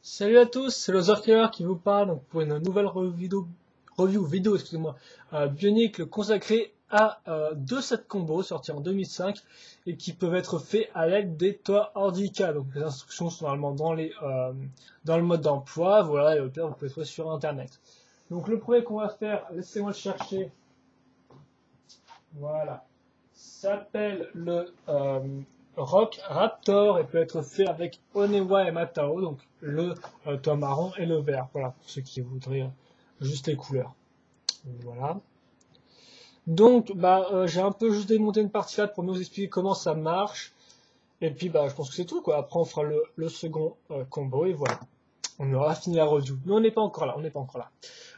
Salut à tous, c'est Loserkiller qui vous parle donc pour une nouvelle review vidéo excusez-moi, Bionicle consacrée à deux sets combos sortis en 2005 et qui peuvent être faits à l'aide des toits Ordica. Donc les instructions sont normalement dans le mode d'emploi, voilà, et au pire vous pouvez trouver sur internet. Donc le premier qu'on va faire, laissez-moi le chercher, voilà, s'appelle le Rock Raptor et peut être fait avec Onewa et Matao, donc le toit marron et le vert. Voilà, pour ceux qui voudraient juste les couleurs. Voilà. Donc, j'ai un peu juste démonté une partie là pour nous expliquer comment ça marche. Et puis, je pense que c'est tout, quoi. Après, on fera le second combo et voilà. On aura fini la review. Mais on n'est pas encore là, on n'est pas encore là.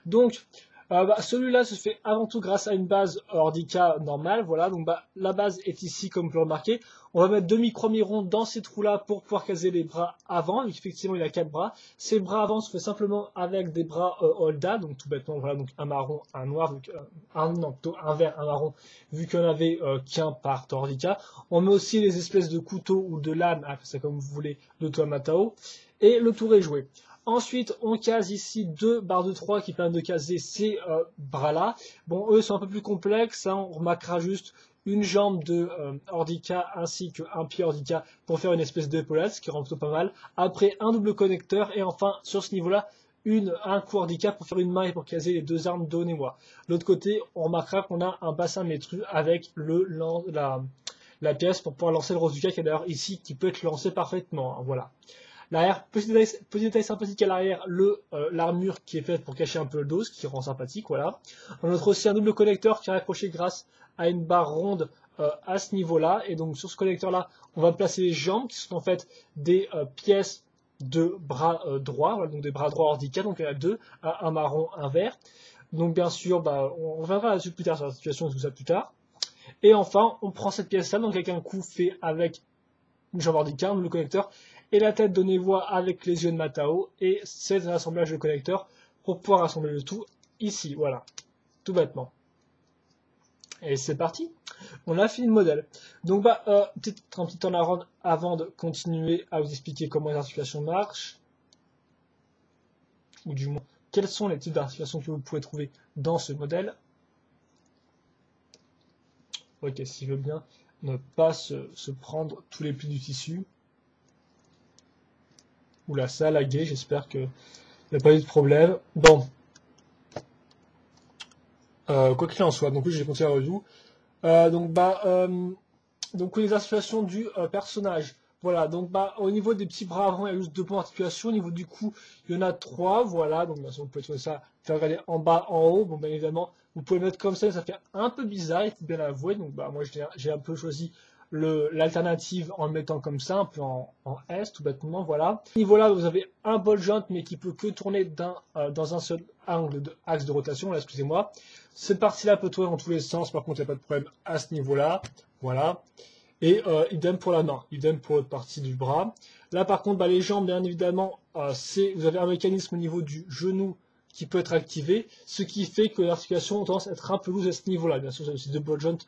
Donc, celui-là se fait avant tout grâce à une base Ordica normale, voilà, donc la base est ici comme vous pouvez le remarquer. On va mettre deux micro-mirons dans ces trous-là pour pouvoir caser les bras avant, effectivement il a 4 bras. Ces bras avant se fait simplement avec des bras Holda, donc tout bêtement, voilà, donc un marron, un noir, plutôt un vert, un marron, vu qu'on avait qu'un par Ordica. On met aussi les espèces de couteaux ou de lames, appelez ça comme vous voulez, de Toamatao, et le tour est joué. Ensuite, on case ici deux barres de 3 qui permettent de caser ces bras-là. Bon, eux sont un peu plus complexes, hein, on remarquera juste une jambe de Ordica ainsi qu'un pied Ordica pour faire une espèce d'épaulette, ce qui rend plutôt pas mal. Après, un double connecteur et enfin, sur ce niveau-là, un coup Ordica pour faire une main et pour caser les deux armes d'Onewa. De l'autre côté, on remarquera qu'on a un bassin métru avec la pièce pour pouvoir lancer le Rosuka qui est d'ailleurs ici, qui peut être lancé parfaitement, hein, voilà. L'arrière, petit détail sympathique à l'arrière, l'armure qui est faite pour cacher un peu le dos, ce qui rend sympathique, voilà. On a aussi un double connecteur qui est accroché grâce à une barre ronde à ce niveau-là. Et donc sur ce connecteur-là, on va placer les jambes qui sont en fait des pièces de bras droit, voilà, donc des bras droits Ordica, donc il y en a deux, un marron, un vert. Donc bien sûr, on reviendra là-dessus plus tard sur la situation et tout ça plus tard. Et enfin, on prend cette pièce-là, donc avec un coup fait avec une jambe Ordica, un double connecteur, et la tête d'Onewa avec les yeux de Matao, et c'est un assemblage de connecteurs pour pouvoir assembler le tout ici, voilà, tout bêtement. Et c'est parti, on a fini le modèle. Donc peut-être un petit temps avant de continuer à vous expliquer comment les articulations marchent, ou du moins quels sont les types d'articulations que vous pouvez trouver dans ce modèle. Ok, s'il veut bien ne pas se prendre tous les plis du tissu. Oula, ça a lagué, j'espère qu'il n'y a pas eu de problème. Bon. Quoi qu'il en soit, donc oui, j'ai continué la review. Donc les articulations du personnage. Voilà, donc au niveau des petits bras avant, il y a juste deux points d'articulation. Au niveau du cou, il y en a trois, voilà. Donc vous pouvez trouver ça, faire regarder en bas, en haut. Bon, bien évidemment, vous pouvez le mettre comme ça fait un peu bizarre, il faut bien l'avouer. Donc moi j'ai un peu choisi l'alternative en le mettant comme ça, un peu en S, tout bêtement, voilà. À ce niveau-là, vous avez un ball joint, mais qui peut que tourner dans un seul axe de rotation, là, excusez-moi. Cette partie-là peut tourner dans tous les sens, par contre, il n'y a pas de problème à ce niveau-là, voilà. Et idem pour la main, idem pour l'autre partie du bras. Là, par contre, les jambes, bien évidemment, vous avez un mécanisme au niveau du genou qui peut être activé, ce qui fait que l'articulation a tendance à être un peu loose à ce niveau-là. Bien sûr, vous avez aussi deux ball joints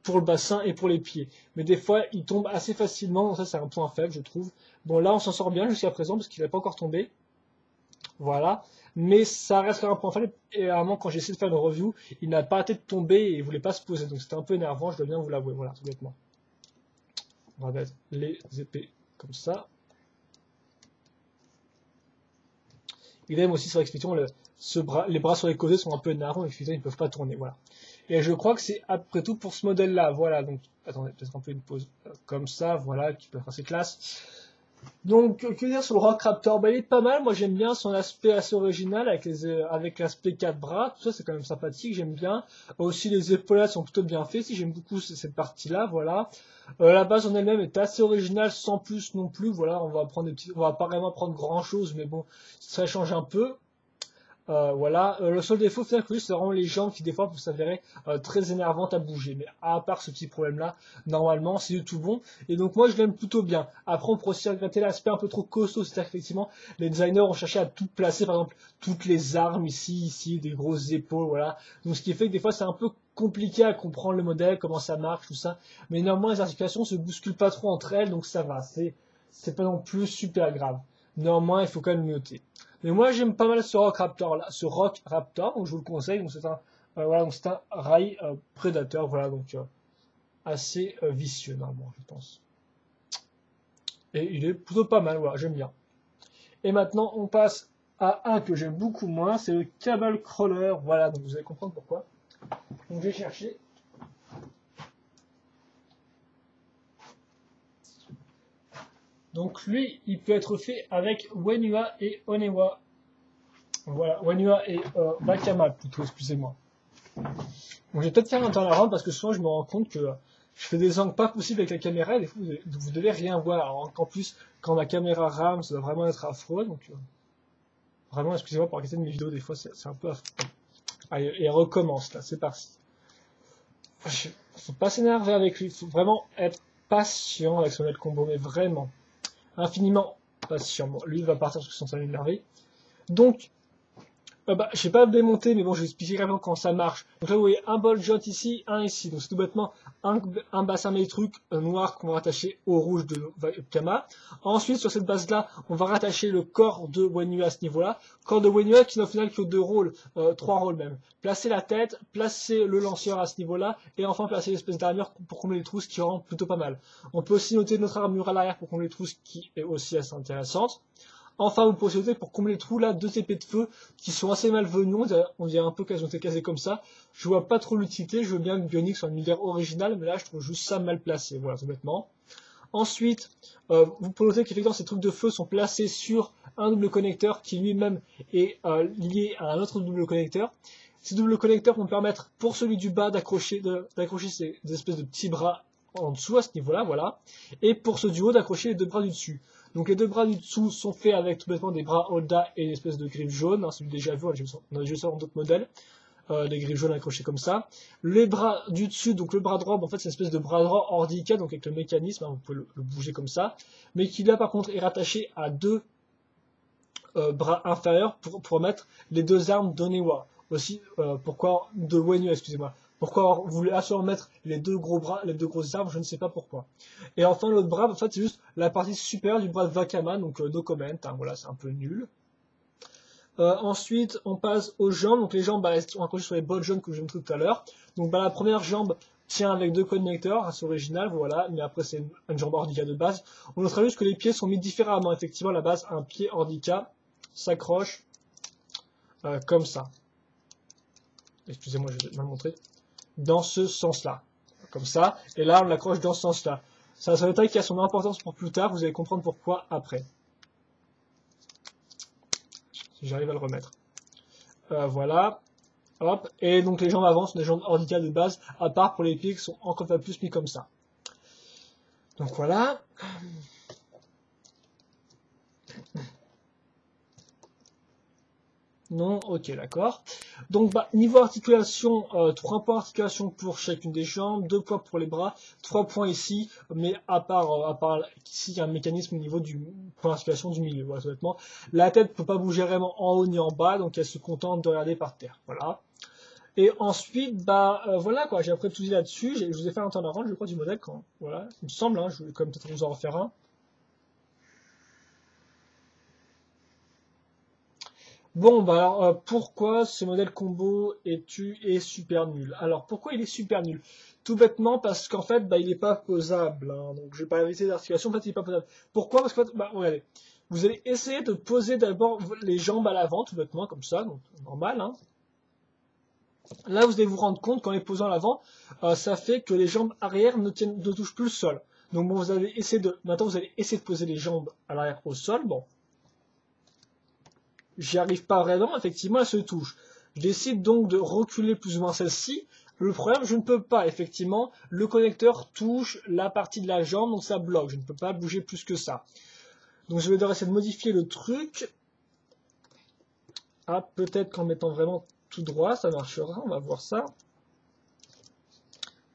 pour le bassin et pour les pieds. Mais des fois, il tombe assez facilement, donc ça c'est un point faible, je trouve. Bon, là, on s'en sort bien jusqu'à présent, parce qu'il n'a pas encore tombé. Voilà. Mais ça reste quand même un point faible, et à un moment, quand j'ai essayé de faire une review, il n'a pas arrêté de tomber et il voulait pas se poser. Donc c'était un peu énervant, je dois bien vous l'avouer, voilà, tout bêtement. On va mettre les épées comme ça. Idem aussi sur l'expédition, les bras sur les côtés sont un peu énervants, et ils ne peuvent pas tourner, voilà. Et je crois que c'est après tout pour ce modèle-là, voilà. Donc, attendez, peut-être un peu une pause comme ça, voilà, qui peut être assez classe. Donc, que dire sur le Rock Raptor? Il est pas mal, moi j'aime bien son aspect assez original avec l'aspect 4 bras, tout ça c'est quand même sympathique, j'aime bien. Aussi les épaulettes sont plutôt bien faites, si j'aime beaucoup cette partie-là, voilà. La base en elle-même est assez originale, sans plus non plus, voilà, on va pas vraiment prendre grand chose, mais bon, ça change un peu. Voilà, le seul défaut c'est vraiment les jambes qui des fois peuvent s'avérer très énervantes à bouger. Mais à part ce petit problème-là, normalement c'est du tout bon. Et donc moi je l'aime plutôt bien. Après on pourrait aussi regretter l'aspect un peu trop costaud, c'est-à-dire qu'effectivement les designers ont cherché à tout placer, par exemple toutes les armes ici, des grosses épaules, voilà. Donc ce qui fait que des fois c'est un peu compliqué à comprendre le modèle, comment ça marche, tout ça. Mais néanmoins les articulations se bousculent pas trop entre elles, donc ça va. C'est pas non plus super grave. Néanmoins, il faut quand même noter. Mais moi, j'aime pas mal ce Rock Raptor là, ce Rock Raptor, donc je vous le conseille. Donc c'est un, voilà, donc c'est un rail prédateur, voilà, donc assez vicieux normalement, je pense. Et il est plutôt pas mal, voilà, j'aime bien. Et maintenant, on passe à un que j'aime beaucoup moins, c'est le Cable Crawler, voilà, donc vous allez comprendre pourquoi. Donc j'ai cherché. Donc lui, il peut être fait avec Wenua et Onewa. Voilà, Wenua et Wakama plutôt, excusez-moi. Donc je vais peut-être faire un turnaround parce que souvent je me rends compte que je fais des angles pas possibles avec la caméra et des fois vous devez rien voir. Alors qu'en plus, quand ma caméra rame, ça doit vraiment être affreux. Donc vraiment, excusez-moi pour la qualité de mes vidéos, des fois c'est un peu affreux. Allez, et elle recommence là, c'est parti. Faut pas s'énerver avec lui, faut vraiment être patient avec son aide combo, mais vraiment. Infiniment patient. Bon, lui il va partir parce que sont énervé. Donc, je sais pas démonter, mais bon, je vais expliquer vraiment comment ça marche. Donc là, vous voyez un bol jot ici, un ici. Donc c'est tout bêtement un bassin métrique noir qu'on va rattacher au rouge de Kama. Ensuite, sur cette base-là, on va rattacher le corps de Wenua à ce niveau-là. Corps de Wenua qui n'a au final que 2 rôles, 3 rôles même. Placer la tête, placer le lanceur à ce niveau-là, et enfin placer l'espèce d'armure pour combler les trous, ce qui rend plutôt pas mal. On peut aussi noter notre armure à l'arrière pour combler les trous, ce qui est aussi assez intéressante. Enfin, vous pouvez sauter pour combler les trous là, 2 épées de feu qui sont assez malvenus, on dirait un peu qu'elles ont été casées comme ça. Je vois pas trop l'utilité, je veux bien que Bionic soit un univers original, mais là je trouve juste ça mal placé, voilà, tout bêtement. Ensuite, vous pouvez noter qu'effectivement ces trucs de feu sont placés sur un double connecteur qui lui-même est lié à un autre double connecteur. Ces doubles connecteurs vont permettre pour celui du bas d'accrocher ces espèces de petits bras en dessous à ce niveau-là, voilà. Et pour ceux du haut d'accrocher les 2 bras du dessus. Donc les 2 bras du dessous sont faits avec tout bêtement des bras Holda et une espèce de griffe jaune, hein, celui déjà vu, on a déjà ça dans d'autres modèles, des griffes jaunes accrochées comme ça. Les bras du dessus, donc le bras droit, en fait c'est une espèce de bras droit Ordica, donc avec le mécanisme, hein, vous pouvez le bouger comme ça, mais qui là par contre est rattaché à 2 bras inférieurs pour mettre les 2 armes d'Onewa. Aussi, pourquoi de Wenua, excusez-moi. Pourquoi vous voulez absolument mettre les 2 gros bras, les 2 grosses armes, je ne sais pas pourquoi. Et enfin l'autre bras, en fait c'est juste la partie supérieure du bras de Wakama, donc no comment, hein, voilà, c'est un peu nul. Ensuite, on passe aux jambes. Donc les jambes, elles sont accrochées sur les bottes jaunes que je vous ai montré tout à l'heure. Donc la première jambe tient avec 2 connecteurs, c'est original, voilà, mais après c'est une jambe Ordica de base. On notera juste que les pieds sont mis différemment. Effectivement, à la base, un pied Ordica s'accroche comme ça. Excusez-moi, je vais mal montrer. Dans ce sens-là. Comme ça. Et là, on l'accroche dans ce sens-là. C'est un détail qui a son importance pour plus tard. Vous allez comprendre pourquoi après. Si j'arrive à le remettre. Voilà. Hop. Et donc les jambes avant sont des jambes Ordica de base, à part pour les pieds qui sont encore plus mis comme ça. Donc voilà. Non, ok, d'accord. Donc, niveau articulation, 3 points d'articulation pour chacune des jambes, 2 points pour les bras, 3 points ici, mais à part ici, il y a un mécanisme au niveau du point d'articulation du milieu, voilà, honnêtement. La tête ne peut pas bouger vraiment en haut ni en bas, donc elle se contente de regarder par terre, voilà. Et ensuite, voilà, quoi, j'ai après tout dit là-dessus, je vous ai fait un turnaround, je crois, du modèle, quand, voilà, il me semble, hein, je vais quand même peut-être vous en refaire un. Bon, alors, pourquoi ce modèle combo est super nul? Alors, pourquoi il est super nul? Tout bêtement parce qu'en fait, il n'est pas posable, hein. Donc, je vais pas éviter d'articulation, en fait, il n'est pas posable. Pourquoi? Parce qu'en fait, regardez, vous allez essayer de poser d'abord les jambes à l'avant, tout bêtement, comme ça, donc normal, hein. Là, vous allez vous rendre compte qu'en les posant à l'avant, ça fait que les jambes arrière ne touchent plus le sol. Donc, bon, maintenant, vous allez essayer de poser les jambes à l'arrière au sol, bon. J'y arrive pas vraiment, effectivement, elle se touche. Je décide donc de reculer plus ou moins celle-ci. Le problème, je ne peux pas, effectivement, le connecteur touche la partie de la jambe, donc ça bloque. Je ne peux pas bouger plus que ça. Donc je vais devoir essayer de modifier le truc. Ah, peut-être qu'en mettant vraiment tout droit, ça marchera, on va voir ça.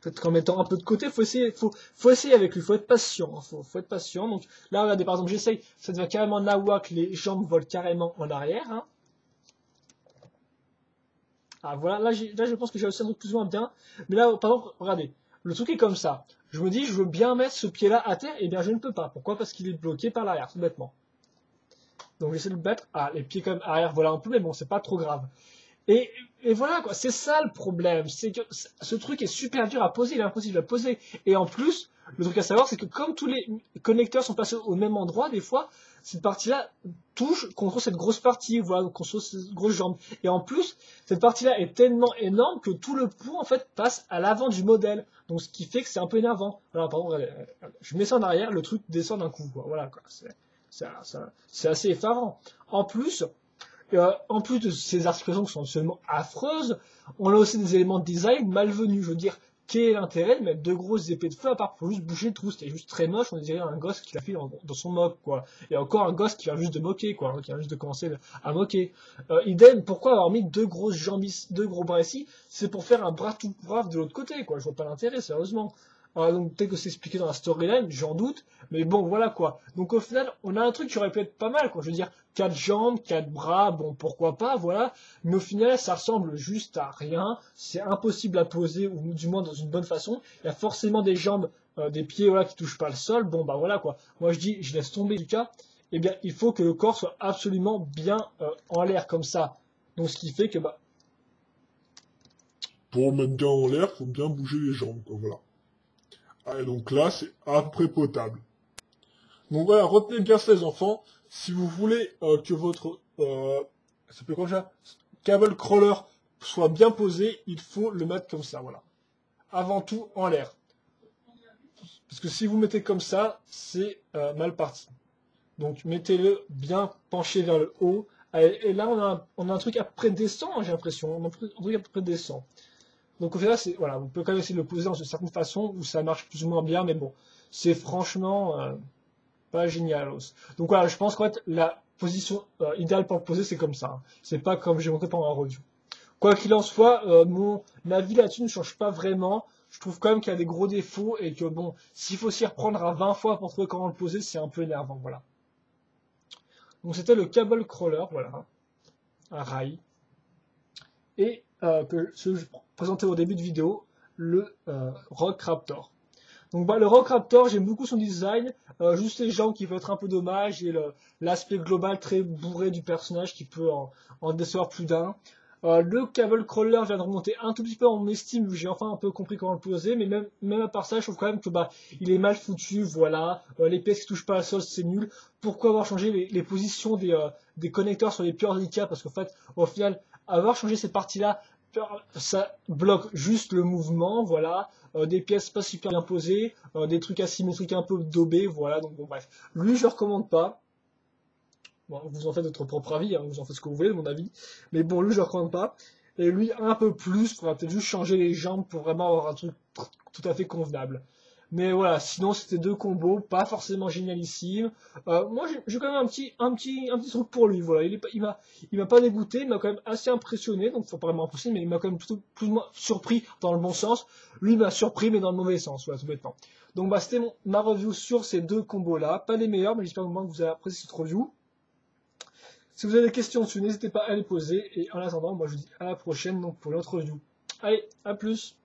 Peut-être qu'en mettant un peu de côté, faut essayer avec lui, faut être patient, hein, faut être patient. Donc là, regardez, par exemple, j'essaye, ça devient carrément Nawa que les jambes volent carrément en arrière. Hein. Ah voilà, là je pense que j'ai réussi un truc plus ou moins bien. Mais là, par exemple, regardez, le truc est comme ça. Je me dis, je veux bien mettre ce pied-là à terre, et bien je ne peux pas. Pourquoi? Parce qu'il est bloqué par l'arrière, tout bêtement. Donc j'essaie de le mettre, les pieds quand même arrière, voilà un peu, mais bon, c'est pas trop grave. Et, et voilà, quoi, c'est ça le problème, c'est que ce truc est super dur à poser, il est impossible à poser. Et en plus, le truc à savoir, c'est que comme tous les connecteurs sont placés au même endroit, des fois, cette partie-là touche contre cette grosse partie, voilà, contre cette grosse jambe. Et en plus, cette partie-là est tellement énorme que tout le poids, en fait, passe à l'avant du modèle. Donc, ce qui fait que c'est un peu énervant. Voilà, pardon, regardez, je mets ça en arrière, le truc descend d'un coup, quoi. Voilà, quoi. C'est assez effarant. En plus, en plus de ces articulations qui sont absolument affreuses, on a aussi des éléments de design malvenus. Je veux dire, quel est l'intérêt de mettre deux grosses épées de feu à part pour juste boucher le trou? C'était juste très moche, on dirait un gosse qui l'a fait dans son moque, quoi. Et encore un gosse qui vient juste de moquer, quoi, hein, qui vient juste de commencer à moquer. Idem, pourquoi avoir mis deux grosses jambes, deux gros bras ici? C'est pour faire un bras tout brave de l'autre côté, quoi. Je vois pas l'intérêt, sérieusement. Donc peut-être que c'est expliqué dans la storyline, j'en doute, mais bon voilà quoi. Donc au final, on a un truc qui aurait pu être pas mal quoi. Je veux dire, quatre jambes, quatre bras, bon pourquoi pas, voilà. Mais au final, ça ressemble juste à rien. C'est impossible à poser ou du moins dans une bonne façon. Il y a forcément des jambes, des pieds voilà qui touchent pas le sol. Bon bah voilà quoi. Moi je dis, je laisse tomber du cas. Eh bien, il faut que le corps soit absolument bien en l'air comme ça. Donc ce qui fait que bah Pour le mettre bien en l'air, faut bien bouger les jambes, quoi, voilà. Ah, et donc là, c'est à peu près potable. Donc voilà, retenez bien ça les enfants. Si vous voulez que votre ça s'appelle quoi déjà, cable crawler soit bien posé, il faut le mettre comme ça, voilà. Avant tout en l'air. Parce que si vous mettez comme ça, c'est mal parti. Donc mettez-le bien penché vers le haut. Et là, on a un truc à peu près décent, j'ai l'impression. On a un truc à peu près décent. Donc au final, c'est voilà, vous pouvez quand même essayer de le poser dans une certaine façon où ça marche plus ou moins bien, mais bon, c'est franchement pas génial. Donc voilà, je pense qu'en fait, la position idéale pour le poser, c'est comme ça. Hein. C'est pas comme j'ai montré pendant la review. Quoi qu'il en soit, mon avis là-dessus ne change pas vraiment. Je trouve quand même qu'il y a des gros défauts et que bon, s'il faut s'y reprendre à 20 fois pour trouver comment le poser, c'est un peu énervant. Voilà. Donc c'était le cable crawler, voilà, un rail. Et ce que je présentais au début de vidéo, le Rock Raptor. Donc bah, le Rock Raptor, j'aime beaucoup son design, juste les jambes qui peuvent être un peu dommage et l'aspect global très bourré du personnage qui peut en décevoir plus d'un. Le cable crawler vient de remonter un tout petit peu en mon estime, vu que j'ai enfin un peu compris comment le poser, mais même à part ça, je trouve quand même que bah il est mal foutu, voilà. Les pièces qui touchent pas au sol, c'est nul. Pourquoi avoir changé les positions des connecteurs sur les pures délicats? Parce qu'en fait, au final, avoir changé cette partie-là, ça bloque juste le mouvement, voilà. Des pièces pas super bien posées, des trucs asymétriques un peu daubés, voilà. Donc bon bref, lui je recommande pas. Bon, vous en faites votre propre avis, hein, vous en faites ce que vous voulez de mon avis. Mais bon, lui, je ne recommande pas. Et lui, un peu plus, il faudra peut-être juste changer les jambes pour vraiment avoir un truc tout à fait convenable. Mais voilà, sinon c'était deux combos, pas forcément génialissimes. Moi, j'ai quand même un petit truc pour lui. Voilà, il m'a pas dégoûté, il m'a quand même assez impressionné. Donc, faut pas vraiment impressionner, mais il m'a quand même plutôt plus ou moins surpris dans le bon sens. Lui, il m'a surpris, mais dans le mauvais sens, voilà, tout bêtement. Donc, bah, c'était ma review sur ces deux combos-là. Pas les meilleurs, mais j'espère au moins que vous avez apprécié cette review. Si vous avez des questions dessus, n'hésitez pas à les poser. Et en attendant, moi je vous dis à la prochaine donc pour l'autre review. Allez, à plus!